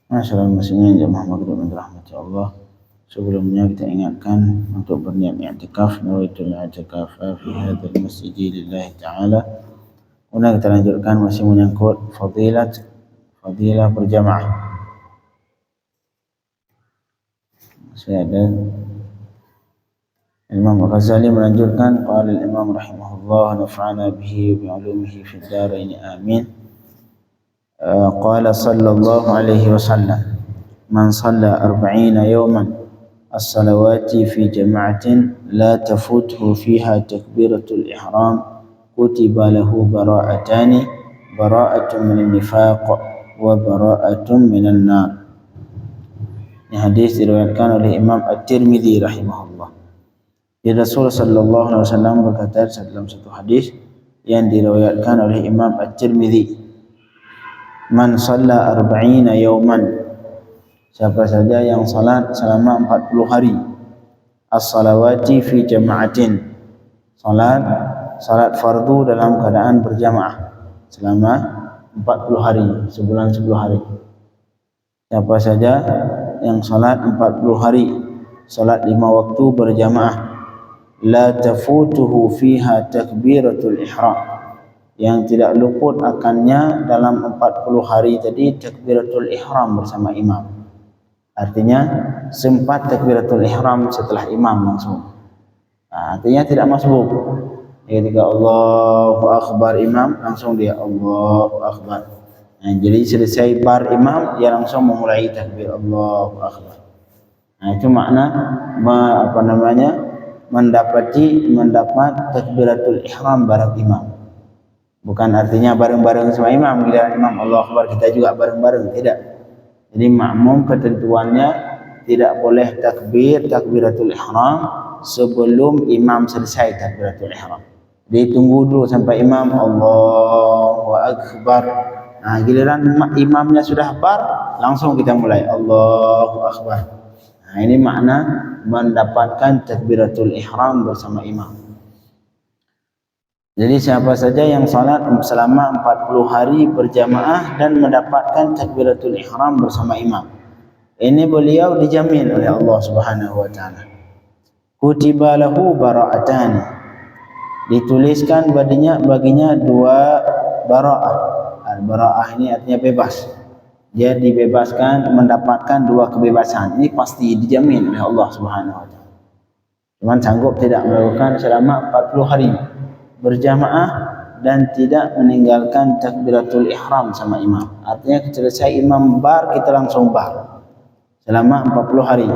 Masyaallah muslimin jamaah maghrib yang dirahmati Allah. Sebelumnya kita ingatkan untuk berniat i'tikaf, nawaitul i'tikaf fi hadzal masjid lillahi ta'ala. Kemudian kita lanjutkan masih menyangkut fadilah berjamaah. Masih ada Imam Ghazali melanjutkan, qala al-Imam rahimahullah nafa'ana bihi wa bi'ulumihi fid darain amin. Qala sallallahu alaihi wasallam man shalla 40 yawman as-salawati fi jama'atin la tafuthu fiha takbiratul ihram kutiba lahu bara'atani bara'atun minan nifaq wa bara'atun minan nar. Ini hadis diriwayatkan oleh Imam At-Tirmidzi rahimahullah. Rasul sallallahu alaihi wasallam berkata dalam satu hadis yang diriwayatkan oleh Imam At-Tirmidzi, man shalla 40 yawman, siapa saja yang salat selama 40 hari, as-salawati fi jama'atin, salat fardu dalam keadaan berjamaah selama 40 hari, sebulan 10 hari. Siapa saja yang salat 40 hari, salat 5 waktu berjamaah, la tafutuhu fiha takbiratul ihram, yang tidak luput akannya dalam 40 hari tadi takbiratul ihram bersama imam. Artinya sempat takbiratul ihram setelah imam langsung. Artinya tidak masbuk. Ketika Allahu Akbar imam, langsung dia Allahu Akbar. Jadi selesai bar imam, dia langsung memulai takbir Allahu Akbar. Itu makna mendapat takbiratul ihram bareng imam. Bukan artinya bareng-bareng sama imam, giliran imam Allahu Akbar kita juga bareng-bareng, tidak. Jadi makmum ketentuannya tidak boleh takbiratul ihram sebelum imam selesai takbiratul ihram. Dia tunggu dulu sampai imam Allahu Akbar. Giliran imamnya sudah bar, langsung kita mulai Allahu Akbar. Ini makna mendapatkan takbiratul ihram bersama imam. Jadi siapa saja yang salat selama 40 hari berjamaah dan mendapatkan takbiratul ihram bersama imam, ini beliau dijamin oleh Allah Subhanahu wa taala. Kutiba lahu bara'atan, dituliskan baginya 2 bara'ah. Bara'ah ini artinya bebas. Dia dibebaskan, mendapatkan 2 kebebasan. Ini pasti dijamin oleh Allah Subhanahu wa taala. Cuman sanggup tidak melakukan selama 40 hari berjamaah dan tidak meninggalkan takbiratul ihram sama imam. Artinya selesai imam bar, kita langsung bar selama 40 hari.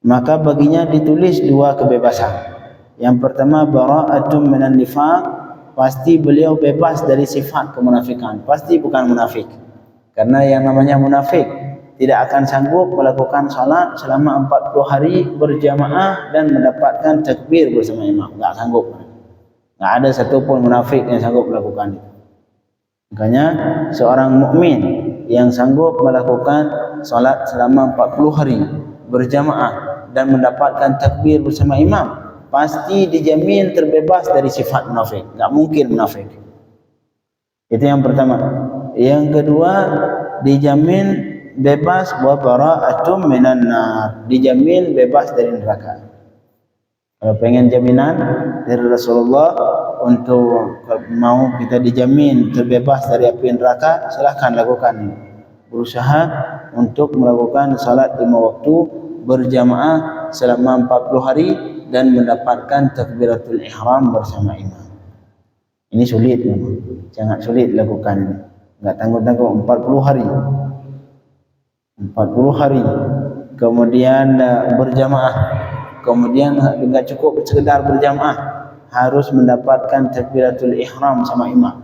Maka baginya ditulis 2 kebebasan. Yang pertama bara'atun minan nifaq, pasti beliau bebas dari sifat kemunafikan, pasti bukan munafik. Karena yang namanya munafik tidak akan sanggup melakukan salat selama 40 hari berjamaah dan mendapatkan takbir bersama imam, enggak sanggup. Tidak ada satupun munafik yang sanggup melakukan itu. Makanya seorang mukmin yang sanggup melakukan salat selama 40 hari berjamaah dan mendapatkan takbir bersama imam, pasti dijamin terbebas dari sifat munafik. Tidak mungkin munafik. Itu yang pertama. Yang kedua, dijamin bebas wa bara'atum minan nar, dijamin bebas dari neraka. Kalau pengen jaminan dari Rasulullah untuk mau kita dijamin terbebas dari api neraka, silahkan lakukan. Berusaha untuk melakukan salat 5 waktu berjamaah selama 40 hari dan mendapatkan takbiratul ihram bersama imam. Ini sulit memang. Sangat sulit lakukan. Enggak tanggung-tanggung 40 hari. 40 hari. Kemudian berjamaah. Kemudian enggak cukup sekedar berjamaah, harus mendapatkan takbiratul ihram sama imam.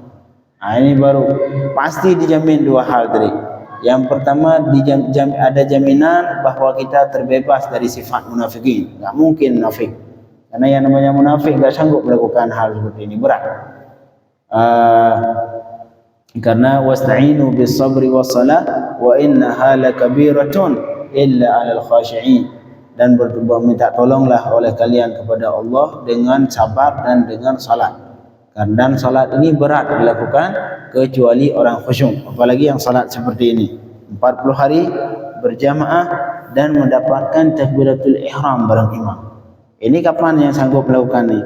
Ini baru pasti dijamin 2 hal tadi. Yang pertama ada jaminan bahwa kita terbebas dari sifat munafikin. Enggak mungkin munafik. Karena yang namanya munafik enggak sanggup melakukan hal seperti ini, berat. Karena wasta'inu bis sabri was salah wa innaha lakabiratun illa 'alal khashi'in, dan minta tolonglah oleh kalian kepada Allah dengan sabar dan dengan salat. Dan salat ini berat dilakukan kecuali orang khusyuk, apalagi yang salat seperti ini. 40 hari berjamaah dan mendapatkan takbiratul ihram bareng imam. Ini kapan yang sanggup melakukan ini?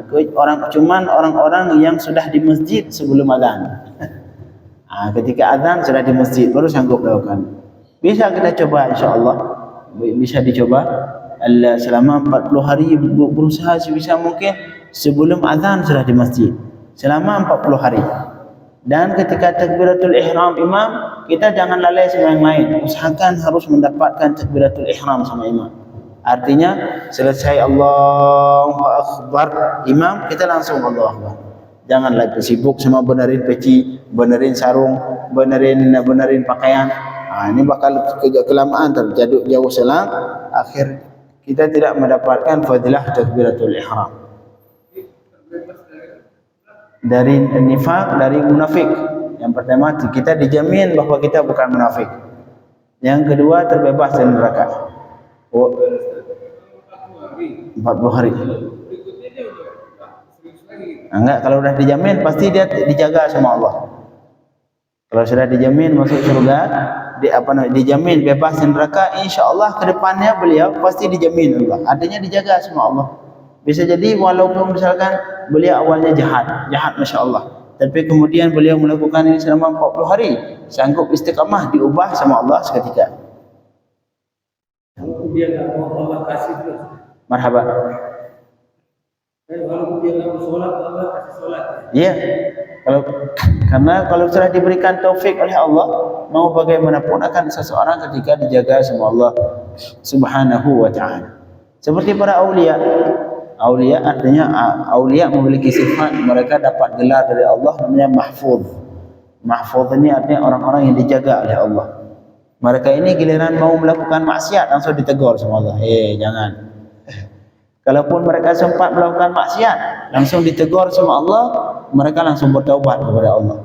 Cuman orang-orang yang sudah di masjid sebelum azan. Ketika azan sudah di masjid baru sanggup melakukan. Bisa kita coba insya-Allah. Bisa dicoba selama 40 hari, berusaha sebisa mungkin sebelum azan sudah di masjid. Selama 40 hari. Dan ketika takbiratul ihram imam, kita jangan lalai sama yang lain. Usahakan harus mendapatkan takbiratul ihram sama imam. Artinya selesai Allahu Akbar imam, kita langsung Allahu Akbar. Jangan lagi sibuk sama benerin peci, benerin sarung, benerin pakaian. Ini bakal kelamaan terjadi jauh selang, akhir kita tidak mendapatkan fadilah takbiratul ihram. Dari nifaq, dari munafik. Yang pertama, kita dijamin bahwa kita bukan munafik. Yang kedua, terbebas dari neraka. 40 hari. Enggak, kalau sudah dijamin pasti dia dijaga sama Allah. Kalau sudah dijamin masuk surga, dijamin bebas dari neraka, insyaallah ke depannya beliau pasti dijamin Allah. Artinya dijaga sama Allah. Bisa jadi walaupun misalkan beliau awalnya jahat masya-Allah, tapi kemudian beliau melakukan ini selama 40 hari, sanggup istiqamah, diubah sama Allah seketika. Dia enggak mau Allah kasih terus. Marhaba. Walaupun dia enggak mau salat, Allah kasih salat. Iya. Karena kalau sudah diberikan taufik oleh Allah, mau bagaimanapun akan seseorang ketika dijaga sama Allah Subhanahu wa taala. Seperti para aulia. Aulia artinya aulia memiliki sifat, mereka dapat gelar dari Allah namanya mahfuz. Mahfuz ini artinya orang-orang yang dijaga oleh Allah. Mereka ini giliran mau melakukan maksiat langsung ditegur sama Allah. Jangan. Kalaupun mereka sempat melakukan maksiat, langsung ditegur sama Allah, mereka langsung bertaubat kepada Allah.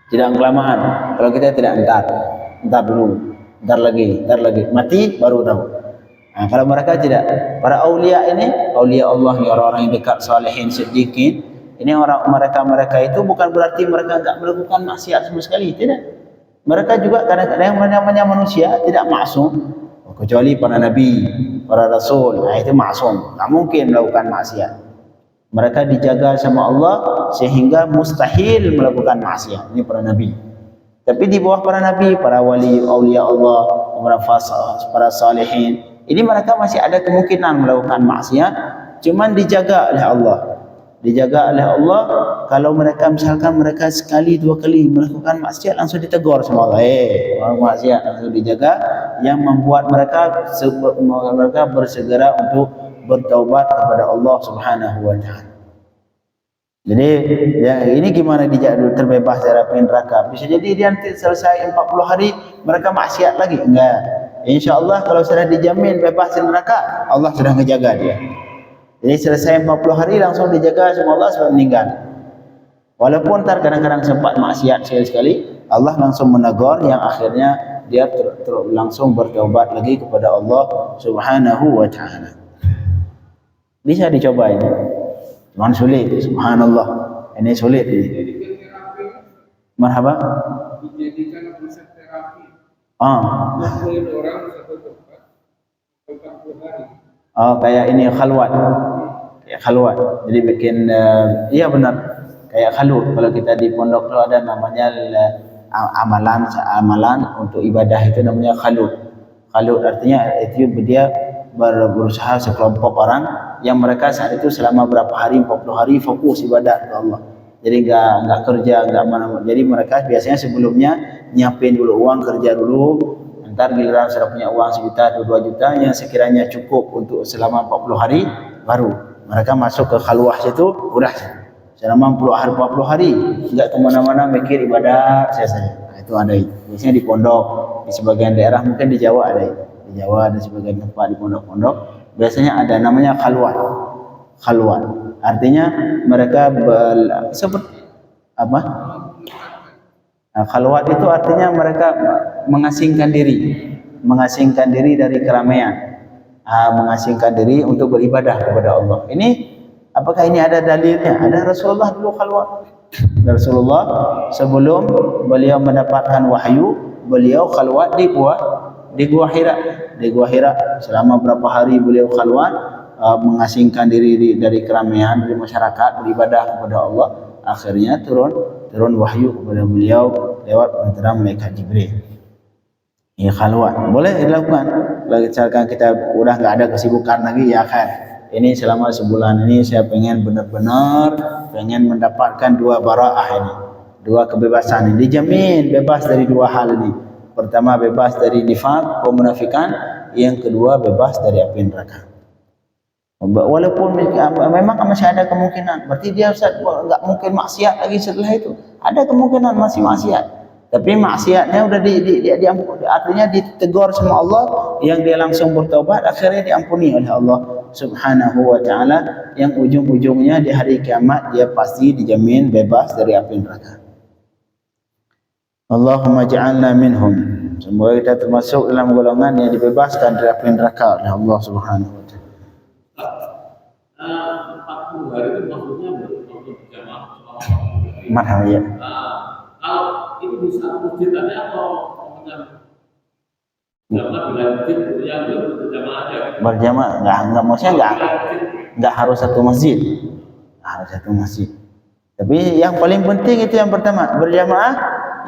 Tidak kelamaan. Kalau kita tidak entar dulu, entar lagi, mati baru tahu. Kalau mereka tidak, para aulia ini, aulia Allah ni orang-orang yang dekat, salihin, siddiqin, ini orang mereka itu bukan berarti mereka enggak melakukan maksiat sama sekali, tidak. Mereka juga kadang-kadang yang namanya manusia tidak maksum, kecuali para nabi, para rasul, itu maksum, tak mungkin melakukan maksiat. Mereka dijaga sama Allah sehingga mustahil melakukan maksiat. Ini para nabi. Tapi di bawah para nabi, para wali, aulia Allah, para salihin, ini mereka masih ada kemungkinan melakukan maksiat, cuman dijaga oleh Allah. Dijaga oleh Allah. Kalau mereka misalkan mereka sekali dua kali melakukan maksiat, langsung ditegur sama Allah. Orang maksiat langsung dijaga, yang membuat mereka bersegera untuk bertaubat kepada Allah Subhanahu wa taala. Jadi ya, ini gimana dijadikan terbebas dari api neraka? Bisa jadi dia nanti selesai 40 hari mereka maksiat lagi? Enggak. InsyaAllah kalau sudah dijamin bebas dari neraka, Allah sudah menjaga dia. Jadi selesai 40 hari langsung dijaga sama Allah sampai meninggal. Walaupun kadang-kadang sempat maksiat sekali-sekali, Allah langsung menegur yang akhirnya dia langsung bertaubat lagi kepada Allah Subhanahu wa taala. Bisa dicoba ini. Cuman sulit, subhanallah. Ini sulit ini. Marhaba. Dijadikan pusat terapi. Orang satu tempat 40 hari. Kayak ini khalwat. Kayak khalwat. Jadi bikin iya benar. Kayak khalut. Kalau kita di pondok itu ada namanya amalan untuk ibadah itu namanya khalut. Khalut artinya itu dia berusaha sekelompok orang yang mereka saat itu selama berapa hari, 40 hari fokus ibadah kepada Allah. Jadi enggak kerja, enggak mana-mana. Jadi mereka biasanya sebelumnya nyiapin dulu uang, kerja dulu. Entar giliran sudah punya uang 1 juta atau 2 juta yang sekiranya cukup untuk selama 40 hari, baru mereka masuk ke khalwah situ, udah selama 40 hari enggak kemana-mana mikir ibadah saja. Itu ada itu. Biasanya di pondok, di sebagian daerah mungkin di Jawa ada itu. Di Jawa ada sebagian tempat di pondok-pondok biasanya ada namanya khalwat. Khalwat artinya mereka seperti apa? Khalwat itu artinya mereka mengasingkan diri dari keramaian, mengasingkan diri untuk beribadah kepada Allah. Ini apakah ini ada dalilnya? Ada Rasulullah dulu khalwat. Rasulullah sebelum beliau mendapatkan wahyu, beliau khalwat di Gua Hira. Di Gua Hira selama berapa hari beliau khalwat, mengasingkan diri dari keramaian, dari masyarakat, beribadah kepada Allah. Akhirnya turun wahyu kepada beliau lewat antara malaikat Jibril. Ya khalwat boleh dilakukan. Kalau misalkan kita udah nggak ada kesibukan lagi, ya kan, ini selama sebulan ini saya pengen benar-benar pengen mendapatkan dua baraah ini, dua kebebasan ini, dijamin bebas dari dua hal ini. Pertama bebas dari nifaq, kemunafikan, yang kedua bebas dari api neraka. Walaupun memang masih ada kemungkinan, berarti dia nggak mungkin maksiat lagi setelah itu. Ada kemungkinan masih maksiat, tapi maksiatnya udah diampuni, artinya ditegur sama Allah, yang dia langsung bertobat akhirnya diampuni oleh Allah Subhanahu wa taala, yang ujung-ujungnya di hari kiamat dia pasti dijamin bebas dari api neraka. Allahumma ja'alna minhum. Semoga kita termasuk dalam golongan yang dibebaskan dari api neraka oleh Allah Subhanahu wa taala. 40 hari itu maksudnya untuk berjamaah selama 40 hari. Marhaba ya. Kalau itu bisa masjid aja atau jamaah bila masjid yang berjamaah aja. Berjamaah enggak maksudnya enggak harus satu masjid. Harus satu masjid. Tapi yang paling penting itu yang pertama berjamaah,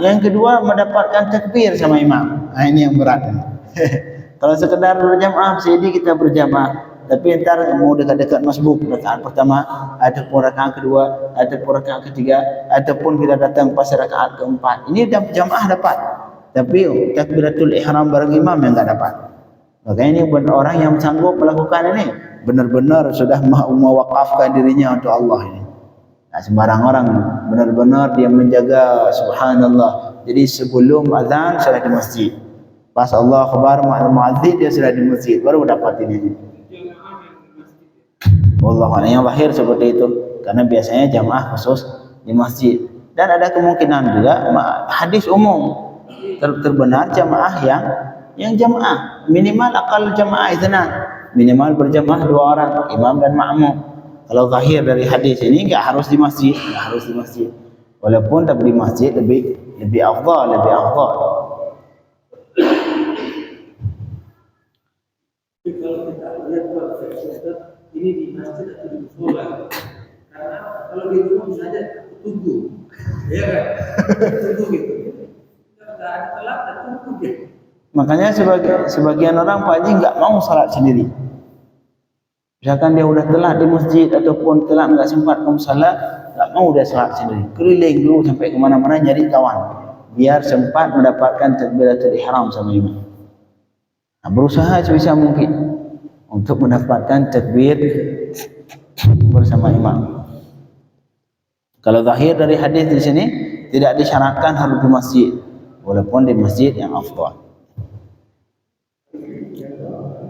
yang kedua mendapatkan takbir sama imam. Nah, ini yang berat. Kalau sekedar berjamaah jadi kita berjamaah, tapi entar mau dekat-dekat masbuk, rakaat pertama ataupun rakaat kedua ataupun rakaat ketiga ataupun kita datang pas rakaat keempat, ini jamaah dapat, tapi takbiratul ihram bareng imam yang enggak dapat. Maka ini buat orang yang sanggup melakukan ini, benar-benar sudah mewakafkan dirinya untuk Allah ini. Nah, sembarang orang benar-benar dia menjaga, subhanallah. Jadi sebelum azan sudah di masjid, pas Allah khabar muadzin dia sudah di masjid, baru dapat ini. Wallahu a'lam, yang lahir seperti itu, karena biasanya jamaah khusus di masjid. Dan ada kemungkinan juga hadis umum terbenar jamaah yang jamaah minimal akal jamaah iznan, minimal berjamaah 2 orang, imam dan makmum. Kalau zahir dari hadis ini enggak harus di masjid, walaupun tapi di masjid lebih afdal. Kalau kita lihat ini di masjid atau di musola, karena kalau di rumah bisa aja tunggu, ya kan, tunggu gitu. Nggak ada telat, tunggu gitu. Makanya sebagian orang Pak Haji nggak mau salat sendiri. Misalkan dia udah telat di masjid ataupun telat nggak sempat ke musala, nggak mau dia salat sendiri. Keliling dulu sampai kemana-mana nyari kawan, biar sempat mendapatkan takbiratul ihram sama imam. Nah, berusaha sebisa mungkin untuk mendapatkan takbir bersama imam. Kalau zahir dari hadis di sini tidak disyaratkan harus di masjid, walaupun di masjid yang afdal.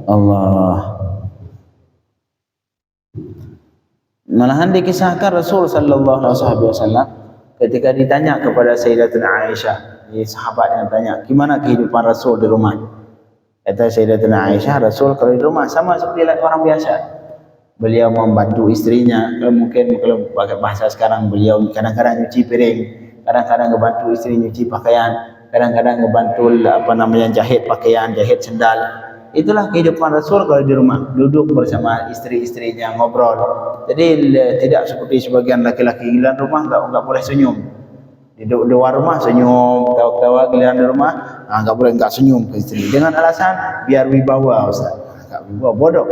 Allah. Malahan dikisahkan Rasul sallallahu alaihi wasallam ketika ditanya kepada Sayyidatuna Aisyah, ini sahabat yang tanya, gimana kehidupan Rasul di rumah? Kata Sayyidatuna Aisyah, Rasul kalau di rumah sama seperti orang biasa. Beliau membantu istrinya, mungkin kalau pakai bahasa sekarang, beliau kadang-kadang nyuci piring, kadang-kadang ngebantu istri nyuci pakaian, kadang-kadang ngebantu jahit pakaian, jahit sendal. Itulah kehidupan Rasul kalau di rumah, duduk bersama istri-istrinya ngobrol. Jadi tidak seperti sebagian laki-laki giliran rumah enggak boleh senyum. Di luar rumah senyum, ketawa-ketawa, giliran di rumah enggak senyum ke istri dengan alasan biar wibawa, Ustaz. Enggak wibawa, bodoh.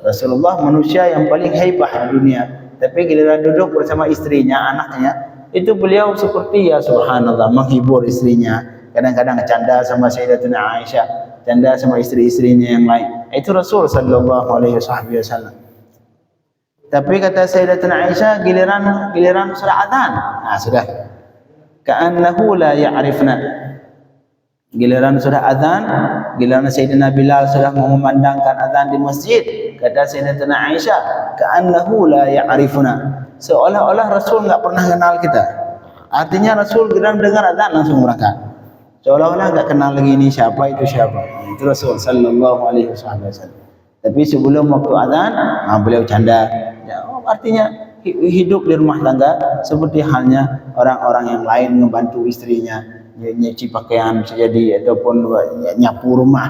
Rasulullah manusia yang paling hebat di dunia, tapi giliran duduk bersama istrinya, anaknya, itu beliau seperti ya subhanallah menghibur istrinya. Kadang-kadang canda sama Sayyidatuna Aisyah, canda sama istri-istrinya yang lain. Itu Rasul sallallahu alaihi wasallam. Tapi kata Sayyidatuna Aisyah, giliran sudah azan, sudah ka'annahu la ya'rifna. Giliran sudah azan, giliran Sayyidina Bilal sudah memandangkan azan di masjid, kata Sayyidatuna Aisyah, ka'annahu la ya'rifuna. Seolah-olah Rasul enggak pernah kenal kita. Artinya Rasul giliran dengar azan langsung berangkat. Seolah-olah enggak kenal lagi ini siapa, itu siapa. Itu Rasul sallallahu alaihi wasallam. Tapi sebelum waktu azan, beliau canda. Ya, artinya hidup di rumah tangga seperti halnya orang-orang yang lain membantu istrinya. nyuci pakaian sejadi ataupun nyapu rumah.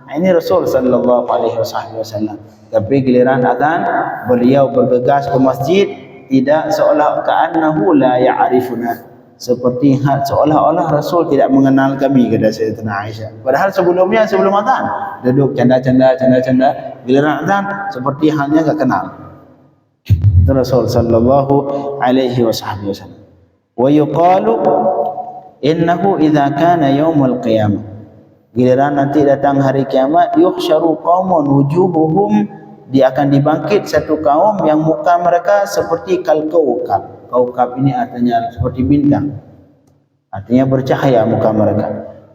Ini Rasul sallallahu alaihi wasallam. Tapi giliran azan beliau bergegas ke masjid, tidak seolah ka'annahu la ya'rifuna, seperti seolah-olah Rasul tidak mengenal kami, kata Sayyidatina Aisyah. Padahal sebelumnya, sebelum azan duduk canda-canda, giliran azan seperti halnya enggak kenal. Itu Rasul sallallahu alaihi wasallam. Wa yuqalu innahu idza kana yaumul qiyamah, giliran nanti datang hari kiamat, yuhsyaru qaumun wujuhuhum, dia akan dibangkit satu kaum yang muka mereka seperti kal kaukab. Kaukab ini artinya seperti bintang, artinya bercahaya muka mereka.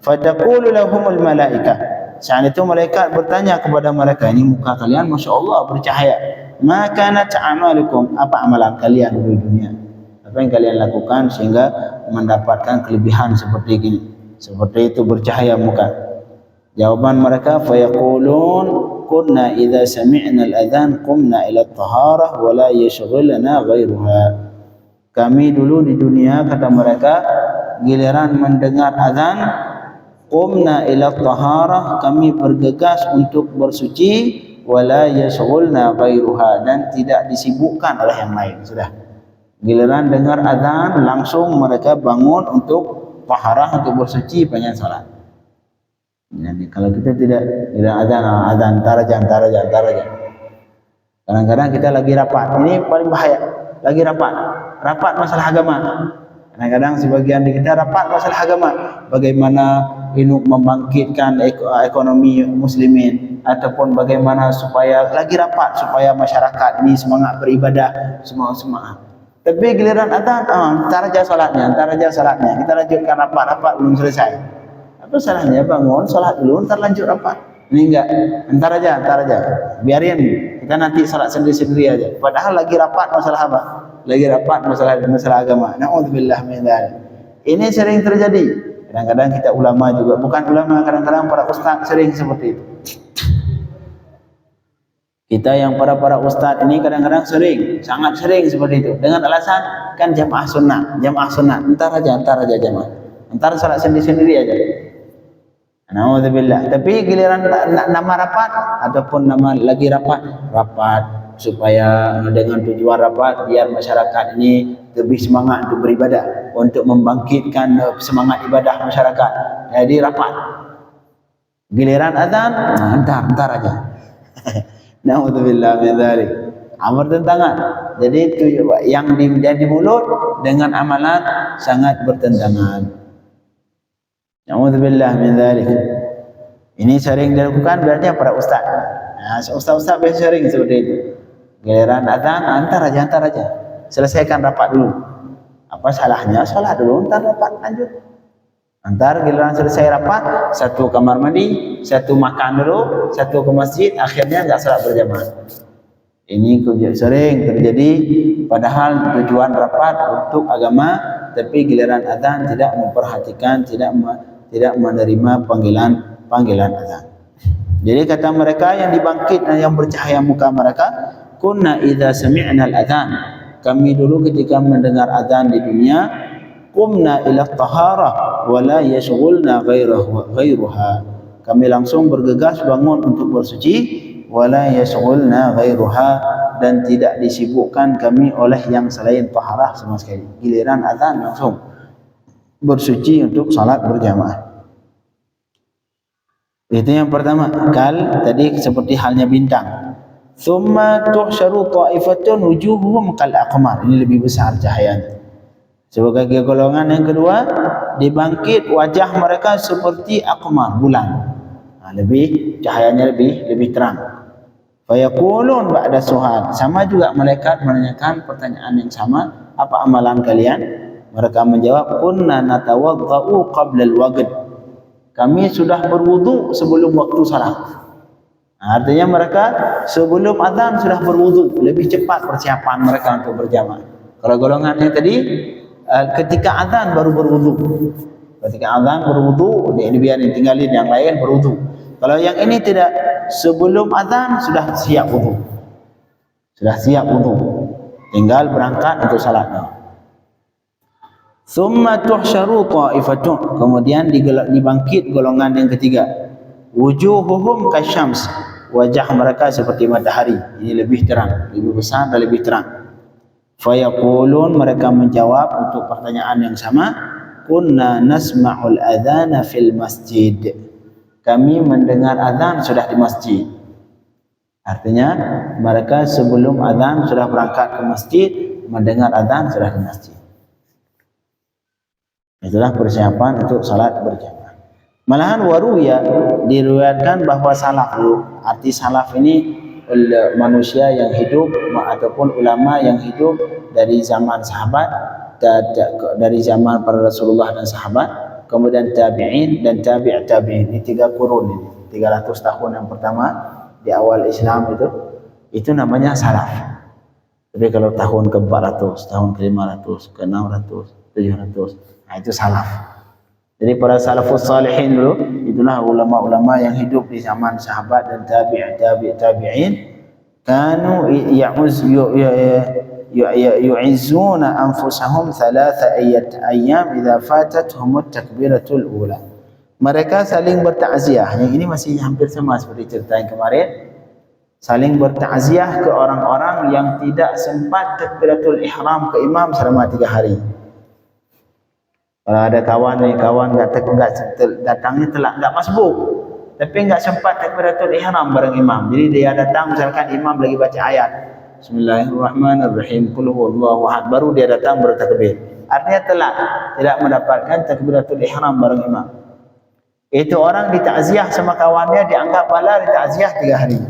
Fataqulu lahumul malaikah, saat itu malaikat bertanya kepada mereka, ini muka kalian Masya Allah bercahaya, ma kanat a'malukum, apa amalan kalian di dunia, apa yang kalian lakukan sehingga mendapatkan kelebihan seperti ini, seperti itu bercahaya muka. Jawaban mereka, fayaqulun kunna idza sami'na al-adhan qumna ila at-taharah wa la yashghiluna ghairuha. Kami dulu di dunia, kata mereka, giliran mendengar azan, qumna ila at-taharah, kami bergegas untuk bersuci, wa la yashghiluna ghairuha, dan tidak disibukkan oleh yang lain. Sudah, giliran dengar azan langsung mereka bangun untuk taharah, untuk bersuci, pengen salat. Jadi kalau kita tidak azan antar aja. Kadang-kadang kita lagi rapat, ini paling bahaya, lagi rapat masalah agama. Kadang-kadang sebagian di kita rapat masalah agama, bagaimana ini membangkitkan ekonomi muslimin, ataupun bagaimana supaya lagi rapat supaya masyarakat ini semangat beribadah, semangat. Tapi giliran azan, antar aja salatnya, kita lanjutkan rapat belum selesai. Apa salahnya bangun salat dulu, ntar lanjut rapat? Ini enggak, entar aja, biarin kita nanti salat sendiri aja. Padahal lagi rapat masalah apa? Lagi rapat masalah agama. Na'udzubillah min dzalik. Ini sering terjadi. Kadang-kadang kita ulama juga, bukan ulama, kadang-kadang para ustaz sering seperti itu. Kita yang para ustaz ini kadang-kadang sangat sering seperti itu. Dengan alasan kan jamaah sunnah, entar aja jamaah. Entar salat sendiri aja. Na'udzubillah. Tapi giliran nama rapat ataupun nama lagi rapat supaya dengan tujuan rapat biar masyarakat ini lebih semangat untuk beribadah, untuk membangkitkan semangat ibadah masyarakat. Jadi rapat. Giliran azan, entar aja. Na'udzubillah min dzalik. Bertentangan. Jadi itu yang di mulut dengan amalan sangat bertentangan. Na'udzubillah min dzalik. Ini sering dilakukan berarti para ustaz. Nah, ustaz biasa sering seperti itu. Giliran azan, antar aja. Selesaikan rapat dulu. Apa salahnya salat dulu, entar rapat lanjut. Antar giliran selesai rapat, satu kamar mandi, satu makan dulu, satu ke masjid, akhirnya enggak salat berjamaah. Ini sering terjadi, padahal tujuan rapat untuk agama, tapi giliran azan tidak memperhatikan, tidak menerima panggilan azan. Jadi kata mereka yang dibangkit dan yang bercahaya muka mereka, kunna idza sami'na al-adhan, kami dulu ketika mendengar azan di dunia, qumna ila at-taharah wa la yashghulna ghairuha, kami langsung bergegas bangun untuk bersuci, wa la yashghulna ghairuha, dan tidak disibukkan kami oleh yang selain taharah sama sekali. Giliran azan langsung bersuci untuk salat berjamaah. Itu yang pertama. Kal tadi seperti halnya bintang. Thumma tuhsyaru ta'ifatun wujuhuhum kal aqmar. Ini lebih besar cahayanya. Sebagai golongan yang kedua, dibangkit wajah mereka seperti aqmar, bulan. Lebih cahayanya lebih terang. Fayaqulun ba'da suhal. Sama juga malaikat menanyakan pertanyaan yang sama, apa amalan kalian? Mereka menjawab, kunna natawaddau qabla al-waqt, kami sudah berwudu sebelum waktu salat. Artinya mereka sebelum azan sudah berwudu, lebih cepat persiapan mereka untuk berjamaah. Kalau golongan yang tadi ketika azan baru berwudu. Ketika azan berwudu, dia biarin tinggalin yang lain berwudu. Kalau yang ini tidak, sebelum azan sudah siap wudu. Tinggal berangkat untuk salat. Thumma tuhsyaru ta'ifatun, kemudian dibangkit golongan yang ketiga. Wujuhuhum kasyams, wajah mereka seperti matahari. Ini lebih terang, lebih besar dan lebih terang. Fayaqulun, mereka menjawab untuk pertanyaan yang sama. Kunna nasma'ul adhana fil masjid, kami mendengar azan sudah di masjid. Artinya mereka sebelum azan sudah berangkat ke masjid, mendengar azan sudah di masjid. Itulah persiapan untuk salat berjamaah. Malahan waruya, diriwayatkan bahwa salaf, arti salaf ini manusia yang hidup ataupun ulama yang hidup dari zaman sahabat, dari zaman para Rasulullah dan sahabat, kemudian tabi'in dan tabi'in. Ini 3 kurun ini, 300 tahun yang pertama di awal Islam itu namanya salaf. Tapi kalau tahun ke-400, tahun ke-500, ke-600, 700, nah itu salaf. Jadi para salafus salihin dulu, itulah ulama-ulama yang hidup di zaman sahabat dan tabi'in, kanu yu'izzuna anfusahum 3 ayyam idza fatatuhum at-takbiratul ula. Mereka saling bertakziah. Yang ini masih hampir sama seperti cerita yang kemarin. Saling bertakziah ke orang-orang yang tidak sempat takbiratul ihram ke imam selama 3 hari. Kalau ada kawan datangnya telat, enggak masbuk, tapi enggak sempat takbiratul ihram bareng imam. Jadi dia datang misalkan imam lagi baca ayat Bismillahirrahmanirrahim, qul huwallahu ahad, baru dia datang bertakbir. Artinya telat, tidak mendapatkan takbiratul ihram bareng imam. Itu orang ditakziah sama kawannya, dianggap pahala ditakziah 3 hari.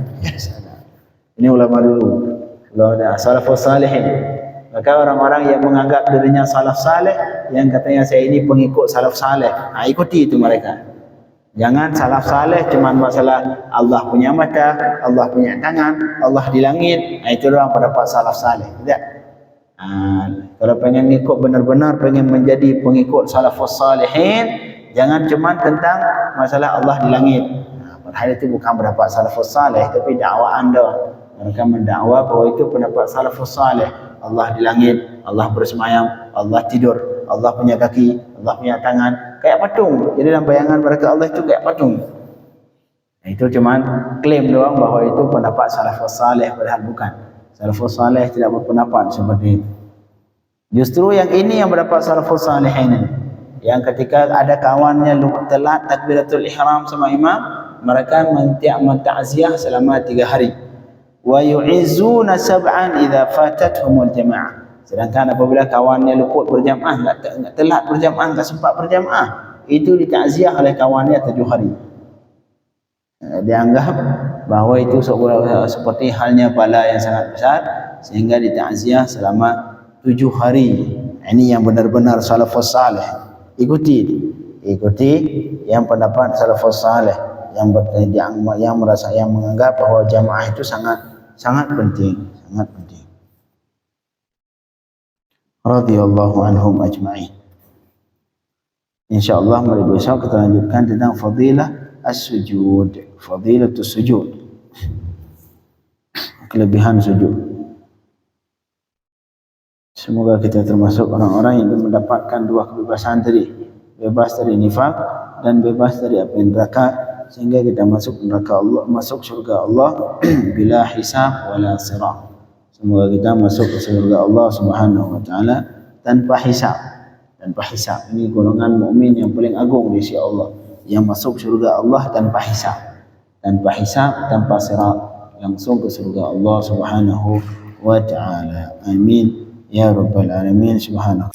Ini ulama dulu, ulama salafus salihin. Maka orang-orang yang menganggap dirinya salaf saleh, yang katanya saya ini pengikut salaf saleh, ikuti itu mereka. Jangan salaf saleh cuma masalah Allah punya mata, Allah punya tangan, Allah di langit, itu doang pendapat salaf saleh. Tidak. Kalau pengen ikut benar-benar, pengen menjadi pengikut salafus salihin, jangan cuma tentang masalah Allah di langit. Padahal itu bukan pendapat salafus saleh, tapi dakwah anda. Mereka mendakwa bahwa itu pendapat salafus saleh. Allah di langit, Allah bersemayam, Allah tidur, Allah punya kaki, Allah punya tangan, kayak patung. Jadi dalam bayangan mereka Allah itu kayak patung. Nah, itu cuma klaim doang bahwa itu pendapat salafus saleh, padahal bukan. Salafus saleh tidak berpendapat seperti itu. Justru yang ini yang mendapat salafus saleh ini, yang ketika ada kawannya telat takbiratul ihram sama imam, mereka mentakziah selama 3 hari. Wa yu'izzuna sab'an idza fatatuhumul jamaah. Sedangkan apabila kawannya luput berjamaah, enggak telat berjamaah, enggak sempat berjamaah, itu ditakziah oleh kawannya 7 hari. Dianggap bahwa itu seperti halnya pahala yang sangat besar, sehingga ditakziah selama 7 hari. Ini yang benar-benar salafus saleh. Ikuti yang pendapat salafus saleh, yang menganggap bahwa jamaah itu sangat penting. Radhiyallahu anhum ajma'in. Insyaallah mari besok kita lanjutkan tentang fadilah as-sujud, fadilatus sujud, kelebihan sujud. Semoga kita termasuk orang-orang yang mendapatkan 2 kebebasan tadi, bebas dari nifaq dan bebas dari api neraka, sehingga kita masuk neraka Allah, masuk surga Allah bila hisab wala sirat. Semoga kita masuk ke surga Allah Subhanahu wa taala tanpa hisab. Ini golongan mukmin yang paling agung di sisi Allah, yang masuk surga Allah tanpa hisab, tanpa sirat, langsung ke surga Allah Subhanahu wa taala. Amin ya rabbal alamin. Subhanallah.